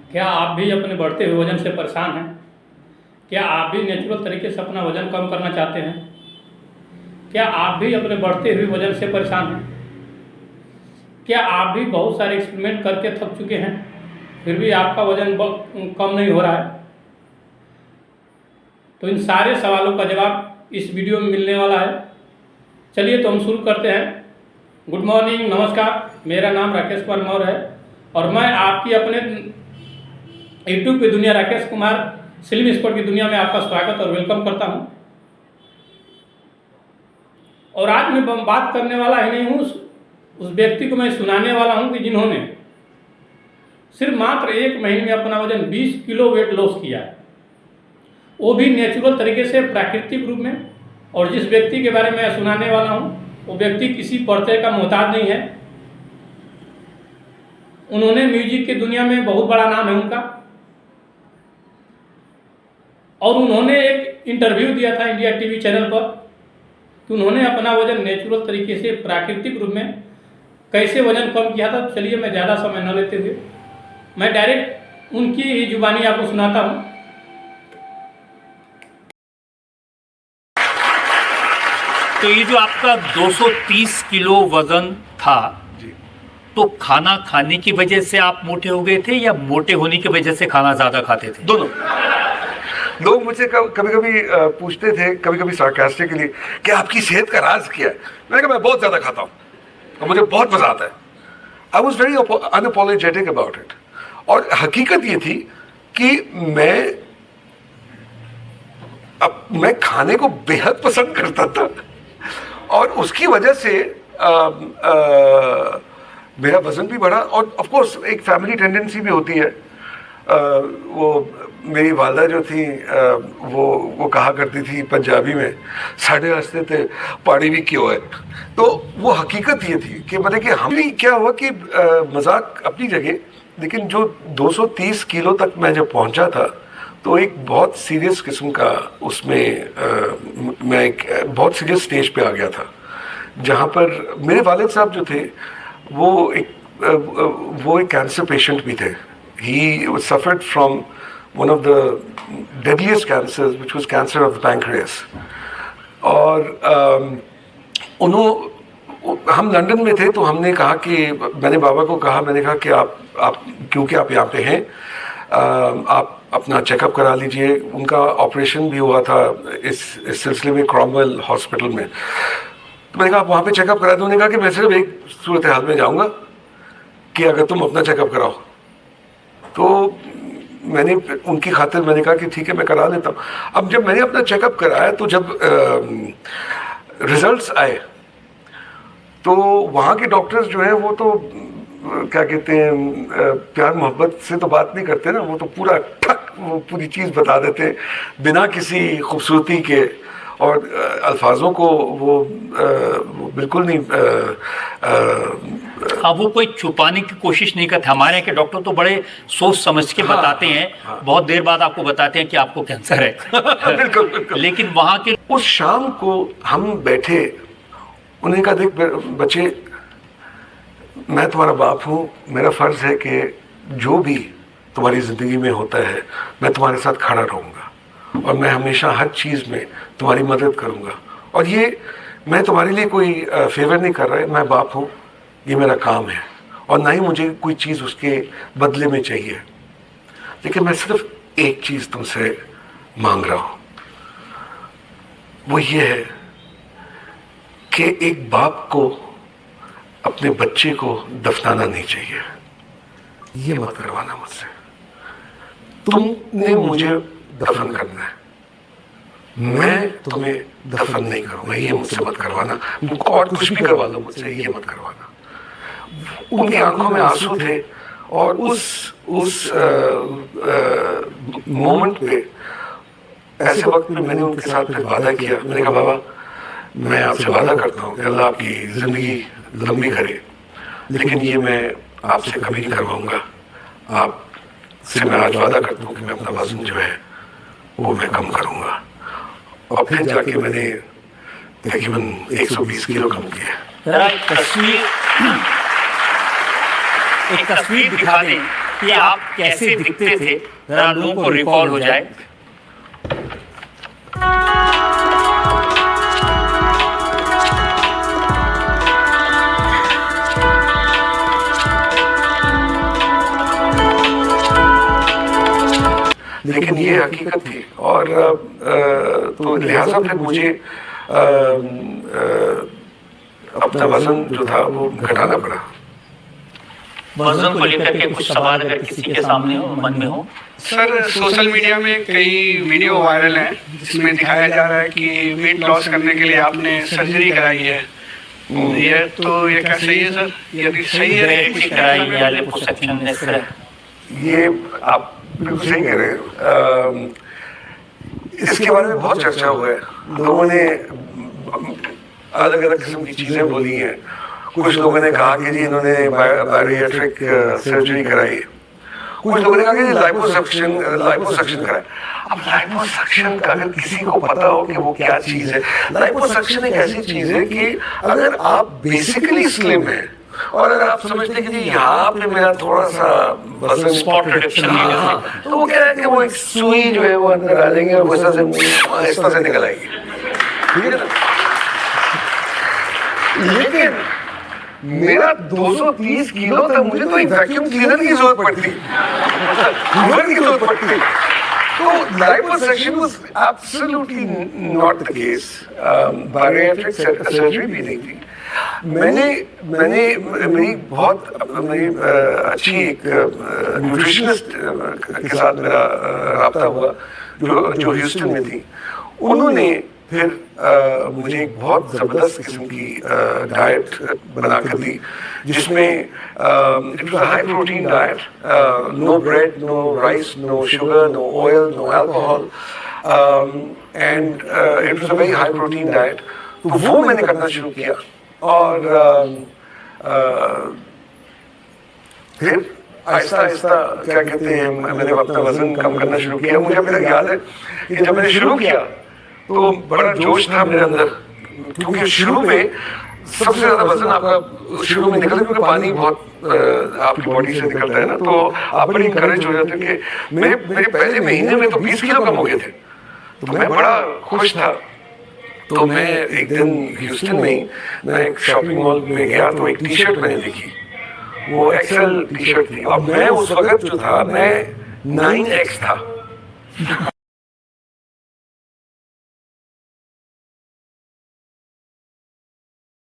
क्या आप भी अपने बढ़ते हुए वजन से परेशान हैं? क्या आप भी नेचुरल तरीके से अपना वजन कम करना चाहते हैं? क्या आप भी अपने बढ़ते हुए वजन से परेशान हैं? क्या आप भी बहुत सारे एक्सपेरिमेंट करके थक चुके हैं, फिर भी आपका वजन कम नहीं हो रहा है? तो इन सारे सवालों का जवाब इस वीडियो में मिलने वाला है। चलिए तो हम शुरू करते हैं। गुड मॉर्निंग, नमस्कार। मेरा नाम राकेश कुमार मौर्य है और मैं आपकी अपने यूट्यूब की दुनिया राकेश कुमार स्लिम स्पोर्ट की दुनिया में आपका स्वागत और वेलकम करता हूं। और आज मैं बात करने वाला ही नहीं हूं, उस व्यक्ति को मैं सुनाने वाला हूं कि जिन्होंने सिर्फ मात्र 1 महीने में अपना वजन 20 किलो वेट लॉस किया, वो भी नेचुरल तरीके से, प्राकृतिक रूप में। और जिस व्यक्ति के बारे में मैं सुनाने वाला हूं, वो व्यक्ति किसी पर्चे का मोहताज नहीं है। उन्होंने म्यूजिक की दुनिया में बहुत बड़ा नाम है उनका, और उन्होंने एक इंटरव्यू दिया था इंडिया टीवी चैनल पर कि उन्होंने अपना वजन नेचुरल तरीके से, प्राकृतिक रूप में कैसे वजन कम किया था। चलिए मैं ज़्यादा समय न लेते हुए मैं डायरेक्ट उनकी ही जुबानी आपको सुनाता हूँ। तो ये जो आपका 230 किलो वजन था, तो खाना खाने की वजह से आप मोटे हो गए थे या मोटे होने की वजह से खाना ज्यादा खाते थे? दोनों। लोग मुझसे कभी कभी पूछते थे, कभी कभी सार्कास्टिकली, कि आपकी सेहत का राज क्या है। मैंने कहा मैं बहुत ज्यादा खाता हूँ और मुझे बहुत मजा आता है। I was very unapologetic about it. और हकीकत ये थी कि मैं खाने को बेहद पसंद करता था और उसकी वजह से मेरा वजन भी बढ़ा। और ऑफ कोर्स एक फैमिली टेंडेंसी भी होती है। वो मेरी वालदा जो थी, वो कहा करती थी पंजाबी में, साढ़े हंसते थे पानी भी क्यों है। तो वो हकीकत ये थी कि मतलब कि हम भी क्या हुआ कि मजाक अपनी जगह, लेकिन जो 230 किलो तक मैं जब पहुंचा था तो एक बहुत सीरियस किस्म का उसमें मैं एक बहुत सीरियस स्टेज पे आ गया था, जहाँ पर मेरे वालिद साहब जो थे वो एक कैंसर पेशेंट भी थे। He suffered from one of the deadliest cancers, which was cancer of the pancreas. और हम लंदन में थे तो हमने कहा कि मैंने बाबा को कहा, मैंने कहा कि आप क्योंकि आप यहाँ पे हैं, आप अपना चेकअप करा लीजिए। उनका ऑपरेशन भी हुआ था इस सिलसिले में क्रॉमवेल हॉस्पिटल में। तो मैंने कहा आप वहाँ पे चेकअप करा दो। उन्होंने कहा कि मैं सिर्फ एक सूरत हाल में जाऊँगा कि अगर तुम अपना चेकअप कराओ। तो मैंने उनकी खातिर मैंने कहा कि ठीक है मैं करा लेता हूँ। अब जब मैंने अपना चेकअप कराया तो जब रिजल्ट्स आए तो वहाँ के डॉक्टर्स जो हैं वो तो क्या कहते हैं, प्यार मोहब्बत से तो बात नहीं करते ना, वो तो पूरा ठक वो पूरी चीज़ बता देते बिना किसी खूबसूरती के, और अल्फाजों को वो बिल्कुल नहीं वो कोई छुपाने की कोशिश नहीं करते। हमारे यहाँ के डॉक्टर तो बड़े सोच समझ के बताते हैं। बहुत देर बाद आपको बताते हैं कि आपको कैंसर है। बिल्कुल। लेकिन वहाँ के उस शाम को हम बैठे, उन्होंने कहा देख बच्चे, मैं तुम्हारा बाप हूँ, मेरा फ़र्ज़ है कि जो भी तुम्हारी ज़िंदगी में होता है मैं तुम्हारे साथ खड़ा रहूँगा और मैं हमेशा हर चीज़ में तुम्हारी मदद करूँगा। और ये मैं तुम्हारे लिए कोई फेवर नहीं कर रहा है, मैं बाप हूँ, ये मेरा काम है और ना ही मुझे कोई चीज़ उसके बदले में चाहिए। लेकिन मैं सिर्फ एक चीज़ तुमसे मांग रहा हूँ, वो ये है कि एक बाप को अपने बच्चे को दफनाना नहीं चाहिए। ये मत करवाना मुझसे। तुमने मुझे दफन करना है, मैं तुम्हें दफन नहीं करूंगा। ये मुझसे मत करवाना, और कुछ भी करवा लो मुझसे, ये मत करवाना। उनकी आंखों में आंसू थे और उस मोमेंट पे, ऐसे वक्त में मैंने उनके साथ फिर वादा किया। मैंने कहा बाबा, मैं आपसे वादा करता हूँ कि अल्लाह आपकी ज़िंदगी लंबी करे, लेकिन ये मैं आपसे कभी नहीं करवाऊँगा। आपसे मैं आज वादा करता हूँ कि मैं अपना वज़न जो है वो मैं कम करूँगा। और फिर जाके मैंने तकरीबन 120 किलो कम किया। एक तस्वीर दिखा दें कि आप कैसे दिखते थे, जरा लोगों को रिकॉल हो जाए। लेकिन ये हकीकत थी और तो लिहाजा फिर मुझे अपना वजन जो था वो घटाना पड़ा। वजन को लेकर के कुछ सवाल अगर किसी के सामने हो, मन में हो। सर, सोशल मीडिया में कई वीडियो वायरल हैं जिसमें दिखाया जा रहा है कि वेट लॉस करने के लिए आपने सर्जरी कराई है। ये क्या सही है सर? यदि सही है कराई या लिपोसक्शन ऐसा? ये आप बिल्कुल सही कह रहे हैं। इसके बारे में बहुत चर्चा हुआ है, लोगों ने अलग अलग किस्म की चीज़ें बोली हैं। कुछ लोगों ने कहा कि जी इन्होंने बैरिएट्रिक सर्जरी कराई है, कुछ लोगों ने कहा कि लाइपोसक्शन कराया। अब लाइपोसक्शन का अगर किसी को पता हो कि वो क्या चीज़ है, लाइपोसक्शन एक ऐसी चीज़ है कि अगर आप बेसिकली स्लिम हैं और अगर आप समझते हैं कि जी यहाँ पे मेरा थोड़ा सा वजन स्पॉट रिडक्शन, तो वो कह रहा है कि वो एक सुई जो है वो अंदर डालेंगे और वैसा से इस तरह से निकल आएगी, ठीक है ना। लेकिन मेरा 230 किलो था, मुझे तो एक वैक्यूम क्लीनर की जरूरत पड़ती, की जरूरत पड़ती। तो liposuction was absolutely not the case. Bariatric surgery भी नहीं थी। मेरी अच्छी एक न्यूट्रिशनिस्ट के साथ मेरा राब्ता हुआ जो ह्यूस्टन में थी। उन्होंने फिर मुझे एक बहुत ज़बरदस्त किस्म की डाइट बना कर दी, जिसमें it was high protein diet, no bread, no rice, no sugar, no oil, no alcohol, and it was a very high protein diet. तो वो मैंने करना शुरू किया और फिर आहिस्ता आहिस्ता क्या कहते हैं, मैंने अपना वजन कम करना शुरू किया। मुझे अभी तक याद है कि जब मैंने शुरू किया तो बड़ा जोश था मेरे अंदर, क्योंकि शुरू में सबसे ज़्यादा वजन आपका शुरू में निकलता है, क्योंकि पानी बहुत आपकी बॉडी से निकलता है ना, तो आप बड़ी इंकरेज हो जाते हैं कि मेरे पहले महीने में तो 20 किलो कम हो गए थे। तो मैं बड़ा खुश था। तो मैं एक दिन ह्यूस्टन में ही मैं एक शॉपिंग मॉल में गया, तो एक टी शर्ट मैंने देखी, वो एक्सेल टी शर्ट थी। अब मैं उस वक्त जो था मैं 9X था।